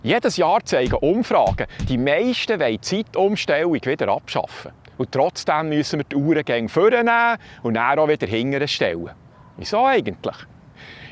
Jedes Jahr zeigen Umfragen, die meisten wollen die Zeitumstellung wieder abschaffen. Und trotzdem müssen wir die Uhrengänge vornehmen und dann auch wieder hinterher stellen. Wieso eigentlich?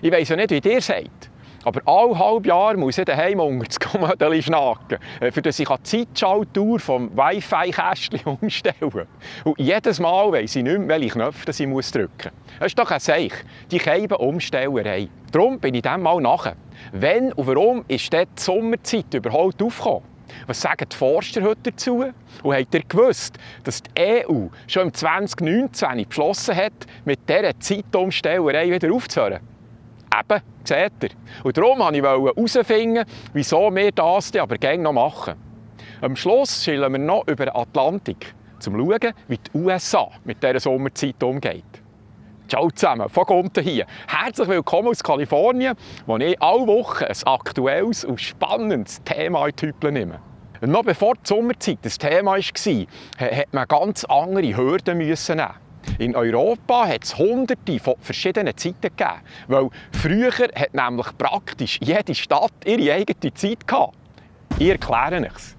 Ich weiss ja nicht, wie ihr sagt, aber alle halbe Jahr muss ich daheim unter das Kommodell schnacken, für dass ich die Zeitschaltuhr vom Wi-Fi-Kästchen umstellen. Und jedes Mal weiss ich nicht mehr, welche Knöpfe ich drücken muss. Das ist doch ein Zeichen, die Umstellerei. Darum bin ich dem mal nachher. Wann und warum ist dort die Sommerzeit überhaupt aufgekommen? Was sagen die Forscher heute dazu? Und habt ihr gewusst, dass die EU schon im 2019 beschlossen hat, mit dieser Zeitumstellerei wieder aufzuhören? Eben, seht ihr. Und darum wollte ich herausfinden, wieso wir das aber gerne noch machen. Am Schluss schillen wir noch über den Atlantik, um zu schauen, wie die USA mit dieser Sommerzeit umgeht. Ciao zusammen, von unten hier. Herzlich willkommen aus Kalifornien, wo ich alle Wochen ein aktuelles und spannendes Thema in die Hüpel nehme. Und noch bevor die Sommerzeit das Thema war, musste man ganz andere Hürden nehmen. In Europa hat es hunderte von verschiedenen Zeiten gegeben, weil früher hat nämlich praktisch jede Stadt ihre eigene Zeit gehabt. Ich erkläre es.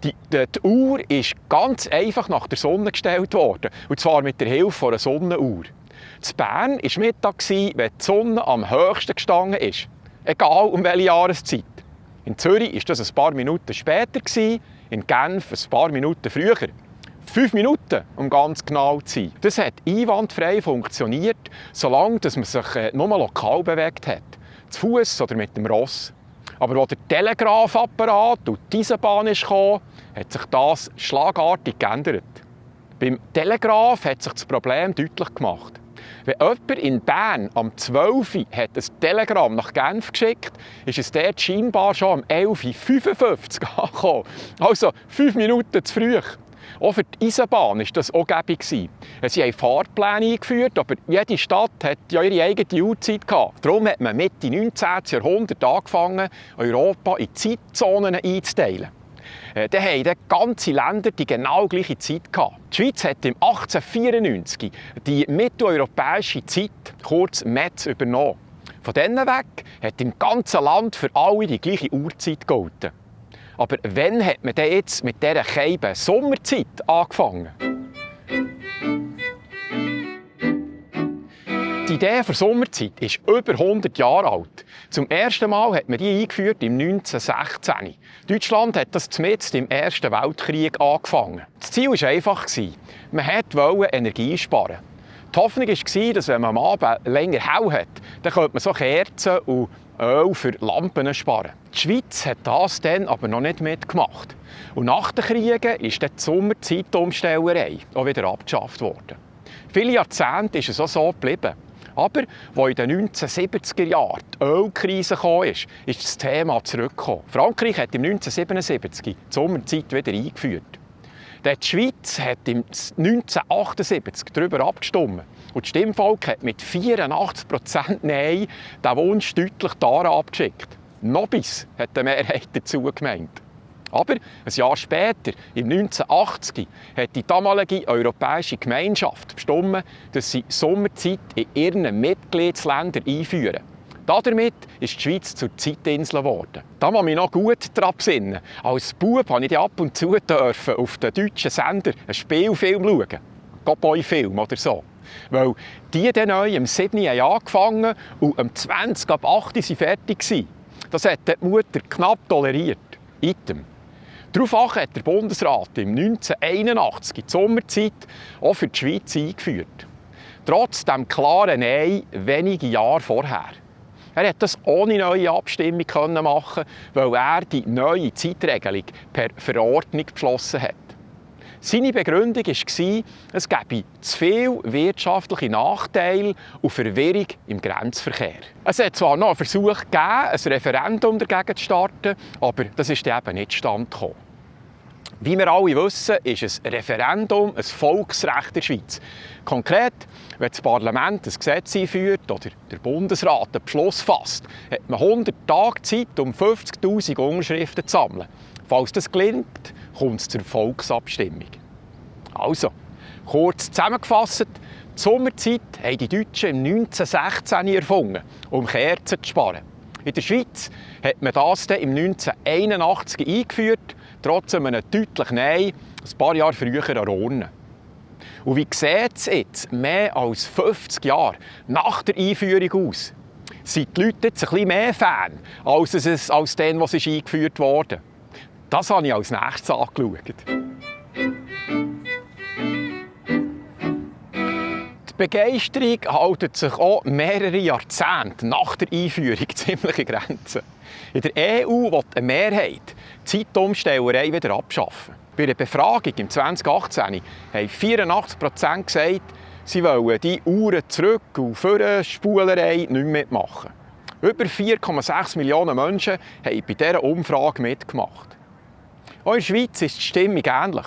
Die Uhr ist ganz einfach nach der Sonne gestellt worden, und zwar mit der Hilfe einer Sonnenuhr. In Bern war Mittag, wenn die Sonne am höchsten gestanden ist, egal um welche Jahreszeit. In Zürich war das ein paar Minuten später, in Genf ein paar Minuten früher. 5 Minuten, um ganz genau zu sein. Das hat einwandfrei funktioniert, solange man sich nur lokal bewegt hat. Zu Fuß oder mit dem Ross. Aber als der Telegrafapparat und die Eisenbahn kam, hat sich das schlagartig geändert. Beim Telegraf hat sich das Problem deutlich gemacht. Wenn jemand in Bern am 12 Uhr ein Telegramm nach Genf geschickt, ist es dort scheinbar schon um 11.55 Uhr angekommen. Also 5 Minuten zu früh. Auch für die Eisenbahn war das auch gäbig. Sie haben Fahrpläne eingeführt, aber jede Stadt hat ja ihre eigene Uhrzeit gehabt. Darum hat man Mitte 19. Jahrhundert angefangen, Europa in Zeitzonen einzuteilen. Dann hatten ganze Länder die genau gleiche Zeit gehabt. Die Schweiz hat im 1894 die mitteleuropäische Zeit, kurz METZ, übernommen. Von dann weg hat im ganzen Land für alle die gleiche Uhrzeit gegolten. Aber wann hat man denn jetzt mit dieser Keibe Sommerzeit angefangen? Die Idee für Sommerzeit ist über 100 Jahre alt. Zum ersten Mal hat man die eingeführt im 1916. Deutschland hat das mitten im Ersten Weltkrieg angefangen. Das Ziel war einfach. Man wollte Energie sparen. Die Hoffnung war, dass wenn man am Abend länger hell hat, dann könnte man so Kerzen und Öl für Lampen sparen. Die Schweiz hat das dann aber noch nicht mitgemacht. Und nach den Kriegen ist die Sommerzeitumstellerei auch wieder abgeschafft worden. Viele Jahrzehnte ist es auch so geblieben. Aber als in den 1970er Jahren die Ölkrise kam, ist das Thema zurückgekommen. Frankreich hat im 1977 die Sommerzeit wieder eingeführt. Die Schweiz hat im 1978 darüber abgestimmt. Und das Stimmvolk hat mit 84% Nein den Wunsch deutlich daran abgeschickt. Nobis hat die Mehrheit dazu gemeint. Aber ein Jahr später, im 1980, hat die damalige Europäische Gemeinschaft bestimmt, dass sie Sommerzeit in ihren Mitgliedsländern einführen. Damit ist die Schweiz zur Zeitinsel geworden. Da muss ich mich noch gut daran besinnen. Als Bub durfte ich ab und zu auf den deutschen Sender einen Spielfilm schauen. Cowboy-Film oder so. Weil die dann neu am 7. Jahr angefangen und am 20 ab 8 Uhr fertig waren. Das hat die Mutter knapp toleriert. Item. Daraufhin hat der Bundesrat im 1981 die Sommerzeit auch für die Schweiz eingeführt. Trotz dem klaren Nein wenige Jahre vorher. Er konnte das ohne neue Abstimmung machen, weil er die neue Zeitregelung per Verordnung beschlossen hat. Seine Begründung war, es gebe zu viele wirtschaftliche Nachteile und Verwirrung im Grenzverkehr. Es hat zwar noch einen Versuch gegeben, ein Referendum dagegen zu starten, aber das ist eben nicht zustande gekommen. Wie wir alle wissen, ist ein Referendum ein Volksrecht in der Schweiz. Konkret, wenn das Parlament ein Gesetz einführt oder der Bundesrat einen Beschluss fasst, hat man 100 Tage Zeit, um 50'000 Unterschriften zu sammeln. Falls das gelingt, kommt es zur Volksabstimmung. Also, kurz zusammengefasst, Die Sommerzeit haben die Deutschen im 1916 erfunden, um Kerzen zu sparen. In der Schweiz hat man das dann im 1981 eingeführt, trotz einem deutlichen Nein, ein paar Jahre früher an Urne. Und wie sieht es jetzt, mehr als 50 Jahre nach der Einführung aus? Sind die Leute jetzt ein bisschen mehr Fan, als den, was eingeführt wurde? Das habe ich als nächstes angeschaut. Die Begeisterung hält sich auch mehrere Jahrzehnte nach der Einführung ziemlich in Grenzen. In der EU will eine Mehrheit die Zeitumstellerei wieder abschaffen. Bei einer Befragung im 2018 haben 84% gesagt, sie wollen die Uhren zurück und für eine Spulerei nicht mehr mitmachen. Über 4,6 Millionen Menschen haben bei dieser Umfrage mitgemacht. Auch in der Schweiz ist die Stimmung ähnlich.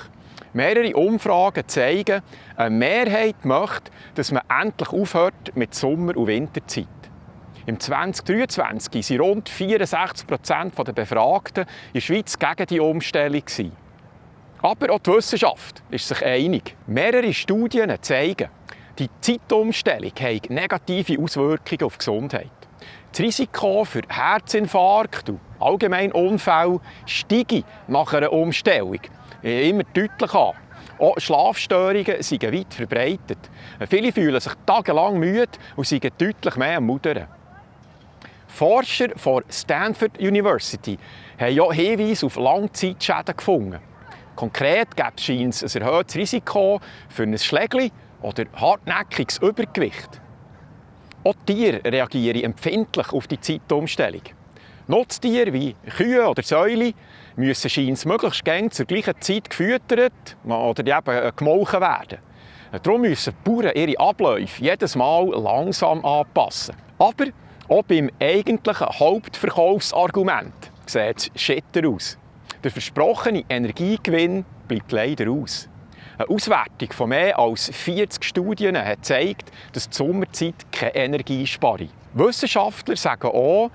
Mehrere Umfragen zeigen, eine Mehrheit möchte, dass man endlich aufhört mit Sommer- und Winterzeit. Im 2023 waren rund 64% der Befragten in der Schweiz gegen die Umstellung. Aber auch die Wissenschaft ist sich einig. Mehrere Studien zeigen, die Zeitumstellung hat negative Auswirkungen auf die Gesundheit. Das Risiko für Herzinfarkt und allgemein Unfälle steigt nach einer Umstellung immer deutlich an. Auch Schlafstörungen sind weit verbreitet. Viele fühlen sich tagelang müde und sind deutlich mehr am Mudern. Forscher von Stanford University haben auch Hinweise auf Langzeitschäden gefunden. Konkret scheint es ein erhöhtes Risiko für ein Schlägli oder hartnäckiges Übergewicht. Auch Tiere reagieren empfindlich auf die Zeitumstellung. Nutztiere wie Kühe oder Säule müssen scheinbar möglichst gern zur gleichen Zeit gefüttert oder eben gemolken werden. Darum müssen die Bauern ihre Abläufe jedes Mal langsam anpassen. Aber auch beim eigentlichen Hauptverkaufsargument sieht es schitter aus. Der versprochene Energiegewinn bleibt leider aus. Eine Auswertung von mehr als 40 Studien hat gezeigt, dass die Sommerzeit keine Energie spare. Wissenschaftler sagen auch,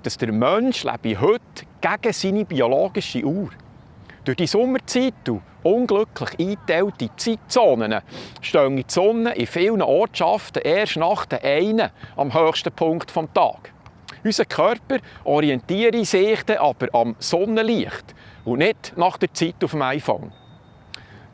dass der Mensch lebe heute gegen seine biologische Uhr. Durch die Sommerzeit und unglücklich eingeteilte Zeitzonen stehen die Sonne in vielen Ortschaften erst nach der einen am höchsten Punkt des Tages. Unser Körper orientiert sich dann aber am Sonnenlicht und nicht nach der Zeit auf dem iPhone.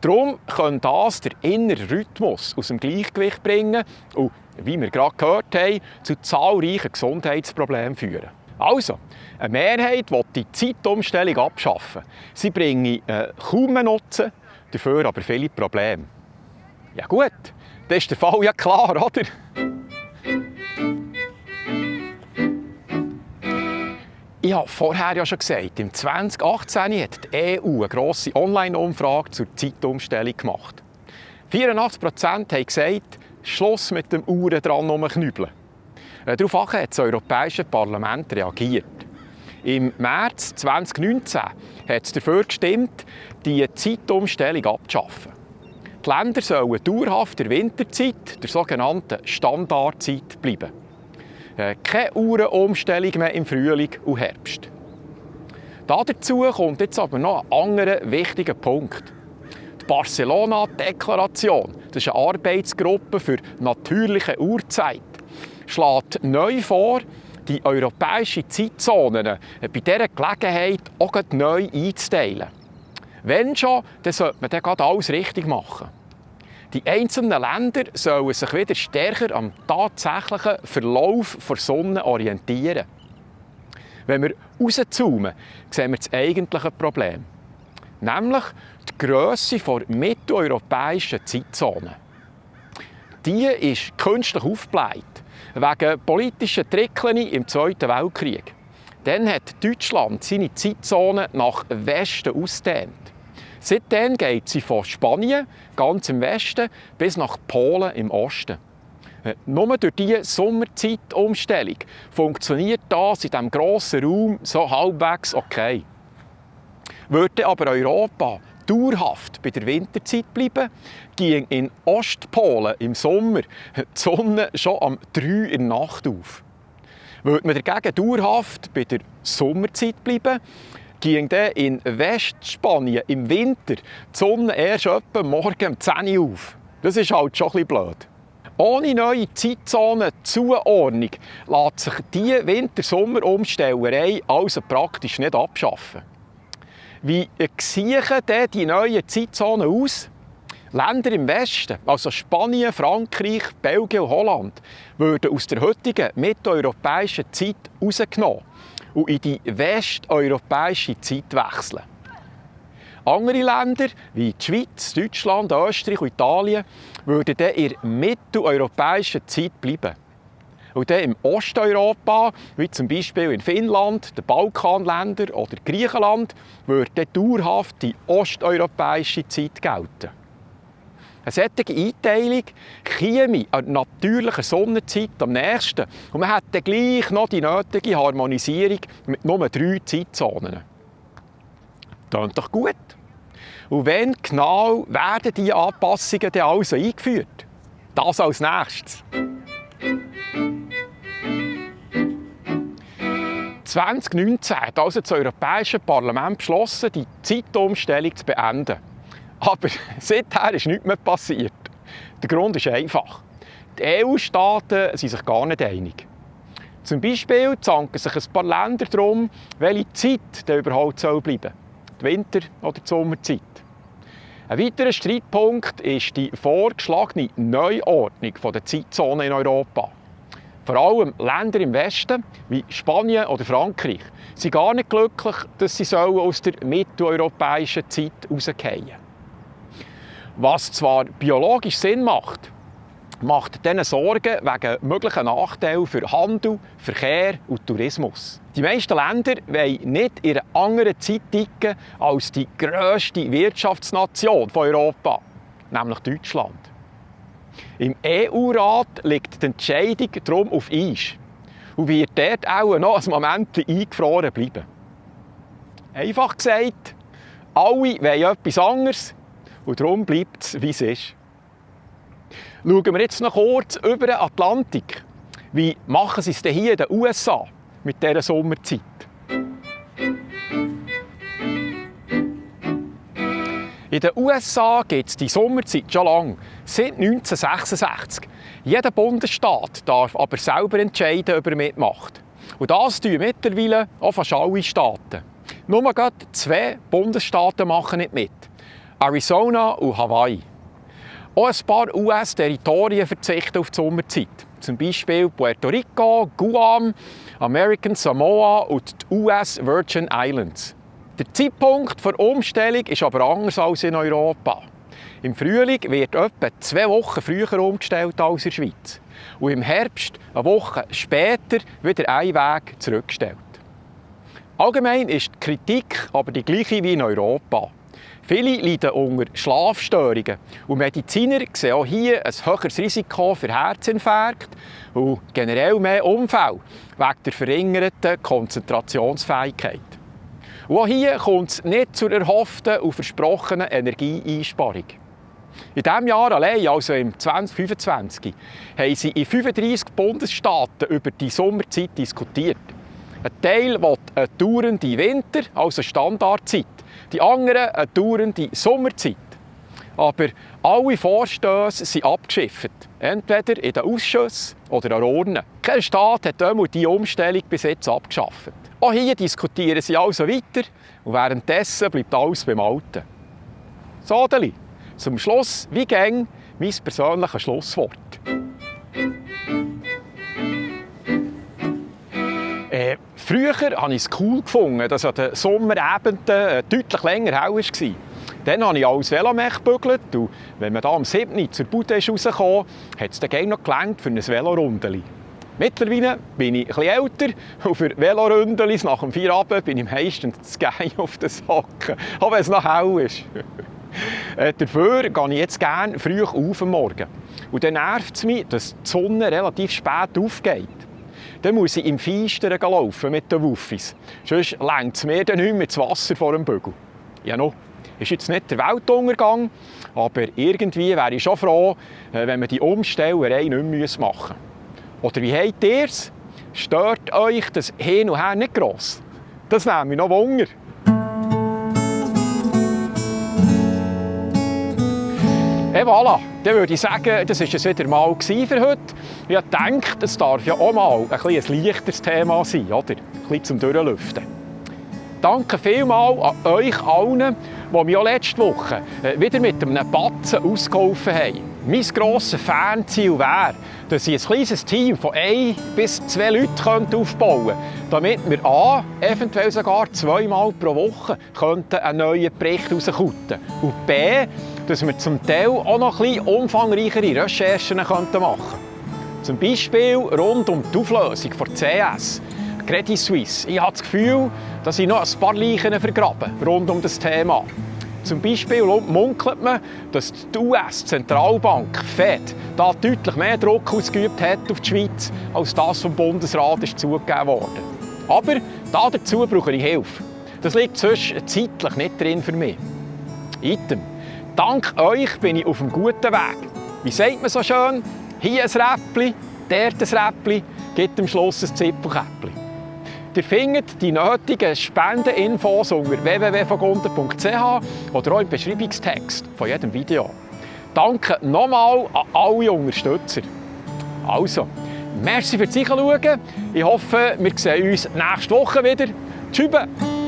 Darum kann das den inneren Rhythmus aus dem Gleichgewicht bringen und, wie wir gerade gehört haben, zu zahlreichen Gesundheitsproblemen führen. Also, eine Mehrheit will die Zeitumstellung abschaffen. Sie bringe kaum einen Nutzen, dafür aber viele Probleme. Ja gut, das ist der Fall ja klar, oder? Ich habe vorher ja schon gesagt, im 2018 hat die EU eine grosse Online-Umfrage zur Zeitumstellung gemacht. 84% haben gesagt, Schluss mit dem Uhren dran rumknübeln. Darauf hat das Europäische Parlament reagiert. Im März 2019 hat es dafür gestimmt, die Zeitumstellung abzuschaffen. Die Länder sollen dauerhaft in der Winterzeit, der sogenannten Standardzeit, bleiben. Keine Uhrenumstellung mehr im Frühling und Herbst. Dazu kommt jetzt aber noch ein anderer wichtiger Punkt. Die Barcelona-Deklaration, das ist eine Arbeitsgruppe für natürliche Uhrzeit, schlägt neu vor, die europäischen Zeitzonen bei dieser Gelegenheit auch neu einzuteilen. Wenn schon, dann sollte man dann gerade alles richtig machen. Die einzelnen Länder sollen sich wieder stärker am tatsächlichen Verlauf der Sonne orientieren. Wenn wir rauszoomen, sehen wir das eigentliche Problem. Nämlich die Grösse der mitteleuropäischen Zeitzone. Die ist künstlich aufgebläht, wegen politischen Trickeln im Zweiten Weltkrieg. Dann hat Deutschland seine Zeitzone nach Westen ausgedehnt. Seitdem geht sie von Spanien, ganz im Westen, bis nach Polen im Osten. Nur durch diese Sommerzeitumstellung funktioniert das in diesem grossen Raum so halbwegs okay. Würde aber Europa dauerhaft bei der Winterzeit bleiben, ging in Ostpolen im Sommer die Sonne schon um 3 Uhr in der Nacht auf. Würde man dagegen dauerhaft bei der Sommerzeit bleiben, ging dann in Westspanien im Winter die Sonne erst etwa morgen um 10 Uhr auf. Das ist halt schon ein bisschen blöd. Ohne neue Zeitzonenzuordnung lässt sich diese Winter-Sommer-Umstellerei also praktisch nicht abschaffen. Wie sehen denn die neuen Zeitzonen aus? Länder im Westen, also Spanien, Frankreich, Belgien und Holland, würden aus der heutigen mitteleuropäischen Zeit rausgenommen und in die westeuropäische Zeit wechseln. Andere Länder, wie die Schweiz, Deutschland, Österreich und Italien, würden dann in der mitteleuropäischen Zeit bleiben. Und dann im Osteuropa, wie zum Beispiel in Finnland, den Balkanländern oder Griechenland, würde dann dauerhaft die osteuropäische Zeit gelten. Eine solche Einteilung käme an der natürlichen Sonnenzeit am nächsten und man hätte gleich noch die nötige Harmonisierung mit nur 3 Zeitzonen. Klingt doch gut. Und wann genau werden diese Anpassungen dann also eingeführt? Das als nächstes. 2019 hat also das Europäische Parlament beschlossen, die Zeitumstellung zu beenden. Aber seither ist nichts mehr passiert. Der Grund ist einfach. Die EU-Staaten sind sich gar nicht einig. Zum Beispiel zanken sich ein paar Länder darum, welche Zeit denn überhaupt bleiben soll. Die Winter- oder die Sommerzeit. Ein weiterer Streitpunkt ist die vorgeschlagene Neuordnung der Zeitzonen in Europa. Vor allem Länder im Westen, wie Spanien oder Frankreich, sind gar nicht glücklich, dass sie aus der mitteleuropäischen Zeit rausfallen. Was zwar biologisch Sinn macht, macht diesen Sorgen wegen möglichen Nachteilen für Handel, Verkehr und Tourismus. Die meisten Länder wollen nicht in einer anderen Zeit ticken als die grösste Wirtschaftsnation von Europa, nämlich Deutschland. Im EU-Rat liegt die Entscheidung darum auf Eis und wird dort auch noch ein Moment eingefroren bleiben. Einfach gesagt, alle wollen etwas anderes und darum bleibt es, wie es ist. Schauen wir jetzt noch kurz über den Atlantik. Wie machen sie es denn hier in den USA mit dieser Sommerzeit? In den USA gibt es die Sommerzeit schon lange, seit 1966. Jeder Bundesstaat darf aber selber entscheiden, ob er mitmacht. Und das tun mittlerweile auch fast alle Staaten. Nur gerade 2 Bundesstaaten machen nicht mit: Arizona und Hawaii. Auch ein paar US-Territorien verzichten auf die Sommerzeit. Zum Beispiel Puerto Rico, Guam, American Samoa und die US Virgin Islands. Der Zeitpunkt der Umstellung ist aber anders als in Europa. Im Frühling wird etwa 2 Wochen früher umgestellt als in der Schweiz. Und im Herbst, eine Woche später, wieder ein Weg zurückgestellt. Allgemein ist die Kritik aber die gleiche wie in Europa. Viele leiden unter Schlafstörungen und Mediziner sehen auch hier ein höheres Risiko für Herzinfarkt und generell mehr Unfälle wegen der verringerten Konzentrationsfähigkeit. Und auch hier kommt es nicht zur erhofften und versprochenen Energieeinsparung. In diesem Jahr allein, also im 2025, haben sie in 35 Bundesstaaten über die Sommerzeit diskutiert. Ein Teil will eine dauernde Winter-, also Standardzeit. Die anderen eine dauernde Sommerzeit. Aber alle Vorstöße sind abgeschifft. Entweder in den Ausschüssen oder an Urnen. Kein Staat hat diese Umstellung bis jetzt abgeschafft. Auch hier diskutieren sie also weiter und währenddessen bleibt alles beim Alten. So, Adeli, zum Schluss, wie gäng, mein persönliches Schlusswort. Früher fand ich es cool gefunden, dass an den Sommerabenden deutlich länger hell war. Dann habe ich alles Velomech gebügelt und wenn man da am 7. Uhr zur Bude rauskam, hat es dann noch gelangt für ein Velorundeli. Mittlerweile bin ich etwas älter und für Velorundelis nach dem Feierabend bin ich meistens zu geil auf den Socken, auch wenn es noch hell ist. Dafür gehe ich jetzt gerne früh auf am Morgen. Und dann nervt es mich, dass die Sonne relativ spät aufgeht. Dann muss ich im Feinsteren laufen mit den Wuffis. Sonst reicht es mir dann nicht mehr ins Wasser vor dem Bügel. Ja, no, ist jetzt nicht der Weltuntergang, aber irgendwie wäre ich schon froh, wenn wir die Umstellerei nicht mehr machen müssen. Oder wie habt ihr es? Stört euch das Hin und Her nicht gross? Das nimmt mich noch Wunder. Et voilà, dann würde ich sagen, das war es wieder mal für heute. Ich denke, es darf ja auch mal ein leichteres Thema sein, oder? Ein bisschen zum Durchlüften. Danke vielmals an euch allen, die mich auch letzte Woche wieder mit einem Batzen ausgeholfen haben. Mein grosses Fanziel wäre, dass ich ein kleines Team von 1 bis 2 Leuten aufbauen könnte, damit wir A, eventuell sogar 2-mal pro Woche einen neuen Bericht rauskuten und B, dass wir zum Teil auch noch ein bisschen umfangreichere Recherchen machen könnten. Zum Beispiel rund um die Auflösung der CS. Credit Suisse. Ich habe das Gefühl, dass ich noch ein paar Leichen vergraben rund um das Thema. Zum Beispiel munkelt man, dass die US-Zentralbank Fed da deutlich mehr Druck ausgeübt hat auf die Schweiz, als das vom Bundesrat ist zugegeben wurde. Aber dazu brauche ich Hilfe. Das liegt sonst zeitlich nicht drin für mich. Item. Dank euch bin ich auf einem guten Weg. Wie sagt man so schön? Hier ein Räppli, dort ein Räppli, gibt am Schluss ein Zipfelkäppli. Ihr findet die nötigen Spendeninfos unter www.vogunden.ch oder auch im Beschreibungstext von jedem Video. Danke nochmal an alle Unterstützer. Also, merci fürs Zuschauen. Ich hoffe, wir sehen uns nächste Woche wieder. Tschüss!